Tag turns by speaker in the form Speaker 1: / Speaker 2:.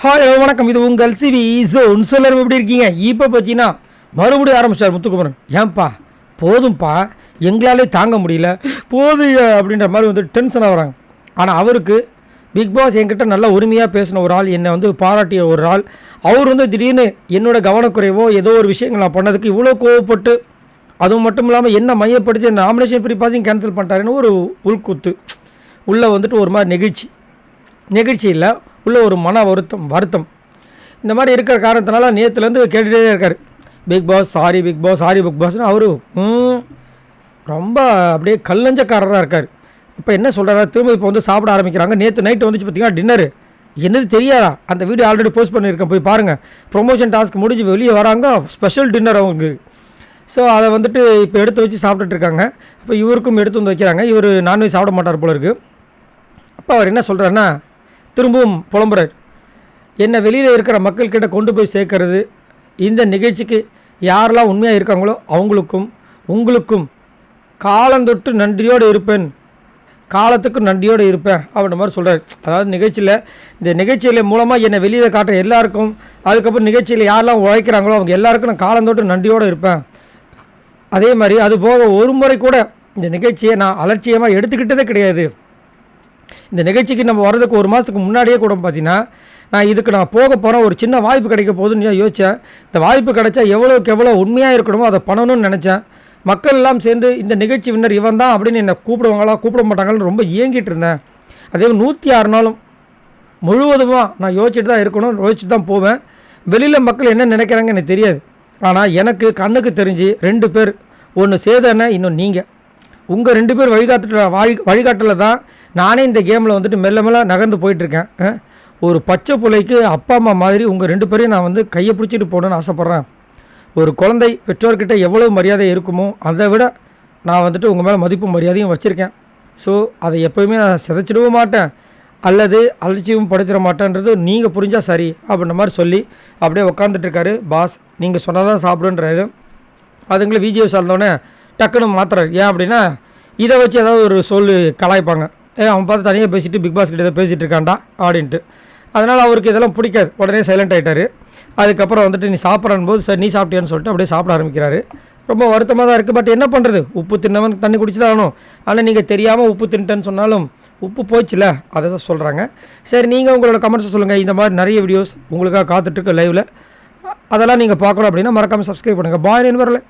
Speaker 1: Hello வணக்கம், இது உங்கள் சிவி ஜோன். சொல்லரும் எப்படி இருக்கீங்க? இப்போ பார்த்தீங்கன்னா மறுபடியும் ஆரம்பிச்சார் முத்துக்குமரன். ஏன்பா போதும்ப்பா, எங்களாலே தாங்க முடியல, போது அப்படின்ற மாதிரி வந்து டென்ஷன் ஆகுறாங்க. ஆனால் அவருக்கு பிக் பாஸ் என்கிட்ட நல்லா உரிமையாக பேசின ஒரு ஆள், என்னை வந்து பாராட்டிய ஒரு ஆள், அவர் வந்து திடீர்னு என்னோட கவனக்குறைவோ ஏதோ ஒரு விஷயங்கள் நான் பண்ணதுக்கு இவ்வளோ கோவப்பட்டு, அதுவும் மட்டும் இல்லாமல் என்ன மையப்படுத்தி அந்த நாமினேஷன் ஃப்ரீ பாஸையும் கேன்சல் பண்ணிட்டாருன்னு ஒரு உள்குத்து உள்ளே வந்துட்டு ஒரு மாதிரி நெகிழ்ச்சி இல்லை, உள்ள ஒரு மன வருத்தம் இந்த மாதிரி இருக்கிற காரணத்தினால நேற்றுலேருந்து கேட்டுகிட்டே இருக்கார், Bigg Boss sorry Bigg Boss sorry Bigg பாஸ்னு. அவரு ரொம்ப அப்படியே கல்லஞ்சக்காரராக இருக்கார். இப்போ என்ன சொல்கிறாரா, திரும்ப இப்போ வந்து சாப்பிட ஆரம்பிக்கிறாங்க. நேற்று நைட்டு வந்துச்சு பார்த்தீங்கன்னா டின்னரு, என்னது தெரியாதா? அந்த வீடியோ ஆல்ரெடி போஸ்ட் பண்ணியிருக்கேன், போய் பாருங்கள். ப்ரொமோஷன் டாஸ்க் முடிஞ்சு வெளியே வராங்க, ஸ்பெஷல் டின்னர் அவங்களுக்கு. ஸோ அதை வந்துட்டு இப்போ எடுத்து வச்சு சாப்பிட்டுட்ருக்காங்க. அப்போ இவருக்கும் எடுத்து வந்து வைக்கிறாங்க. இவர் நான்வெஜ் சாப்பிட மாட்டார் போல இருக்குது. அப்போ அவர் என்ன சொல்கிறாருன்னா, திரும்பவும் புலம்புறார், என்னை வெளியில் இருக்கிற மக்கள்கிட்ட கொண்டு போய் சேர்க்கறது, இந்த நிகழ்ச்சிக்கு யாரெல்லாம் உண்மையாக இருக்காங்களோ அவங்களுக்கும் உங்களுக்கும் காலந்தொட்டு நன்றியோடு இருப்பேன், காலத்துக்கு நன்றியோடு இருப்பேன் அப்படின்ற மாதிரி சொல்கிறார். அதாவது இந்த நிகழ்ச்சியில் மூலமாக என்னை வெளியில் காட்டுற எல்லாருக்கும், அதுக்கப்புறம் நிகழ்ச்சியில் யாரெல்லாம் உழைக்கிறாங்களோ அவங்க எல்லாருக்கும் நான் காலந்தொட்டு நன்றியோடு இருப்பேன். அதே மாதிரி அது போக ஒரு முறை கூட இந்த நிகழ்ச்சியை நான் அலட்சியமாக எடுத்துக்கிட்டதே கிடையாது. இந்த நிகழ்ச்சிக்கு நம்ம வர்றதுக்கு ஒரு மாதத்துக்கு முன்னாடியே கூட பார்த்தீங்கன்னா, நான் போக போகிறேன், ஒரு சின்ன வாய்ப்பு கிடைக்க போகுதுன்னு யோசித்தேன். இந்த வாய்ப்பு கிடைச்சா எவ்வளோக்கு எவ்வளோ உண்மையாக இருக்கணுமோ அதை பண்ணணும்னு நினச்சேன். மக்கள் எல்லாம் சேர்ந்து இந்த நிகழ்ச்சி வின்னர் இவன் தான் அப்படின்னு என்னை கூப்பிடுவாங்களா கூப்பிட மாட்டாங்கன்னு ரொம்ப ஏங்கிட்டு இருந்தேன். அதே 106 நாளும் முழுவதுமாக நான் யோசிச்சுட்டு தான் இருக்கணும், யோசிச்சுட்டு தான் போவேன். வெளியில் மக்கள் என்ன நினைக்கிறாங்க எனக்கு தெரியாது. ஆனால் எனக்கு கண்ணுக்கு தெரிஞ்சு 2 பேர், ஒன்று சேதனை, இன்னும் நீங்கள், உங்கள் 2 பேர் வழிகாட்டல தான் நானே இந்த கேமில் வந்துட்டு மெல்ல நகர்ந்து போயிட்டுருக்கேன். ஒரு பச்சை பிள்ளைக்கு அப்பா அம்மா மாதிரி உங்கள் 2 பேரையும் நான் வந்து கையை பிடிச்சிட்டு போகணுன்னு ஆசைப்பட்றேன். ஒரு குழந்தை பெற்றோர்கிட்ட எவ்வளோ மரியாதை இருக்குமோ அதை விட நான் வந்துட்டு உங்கள் மேலே மதிப்பும் மரியாதையும் வச்சுருக்கேன். ஸோ அதை எப்போயுமே நான் சிதைச்சிடவும் மாட்டேன், அல்லது அலட்சியமும் படுத்திட மாட்டேன்றது நீங்கள் புரிஞ்சால் சரி அப்படின்ற மாதிரி சொல்லி அப்படியே உட்காந்துட்ருக்காரு. பாஸ் நீங்கள் சொன்னால் தான் சாப்பிடுன்றாரு. அதுங்களை விஜிஎஸ் சார்ந்தோடனே டக்குன்னு மாத்துறாரு. ஏன் அப்படின்னா, இதை வச்சு ஏதாவது ஒரு சொல்லி கலாய்ப்பாங்க, அவன் பார்த்து தனியாக பேசிட்டு பிக் பாஸ் கிட்ட பேசிகிட்டு இருக்கான்டா அப்படின்ட்டு. அதனால் அவருக்கு இதெல்லாம் பிடிக்காது, உடனே சைலண்ட் ஆகிட்டார். அதுக்கப்புறம் வந்துட்டு நீ சாப்பிட்றான் போது சரி நீ சாப்பிட்டியான்னு சொல்லிட்டு அப்படியே சாப்பிட ஆரம்பிக்கிறாரு. ரொம்ப வருத்தமாக தான் இருக்குது. பட் என்ன பண்ணுறது, உப்பு தின்னவன் தண்ணி குடிச்சு தான் ஆகணும். ஆனால் நீங்கள் தெரியாமல் உப்பு தின்ட்டேன்னு சொன்னாலும் உப்பு போச்சுல, அதை தான் சொல்கிறாங்க. சரி, நீங்கள் உங்களோட கமெண்ட்ஸை சொல்லுங்கள். இந்த மாதிரி நிறைய வீடியோஸ் உங்களுக்காக காத்துட்ருக்கு லைவில், அதெல்லாம் நீங்கள் பார்க்கணும் அப்படின்னா மறக்காமல் சப்ஸ்கிரைப் பண்ணுங்கள். பாய், வரல.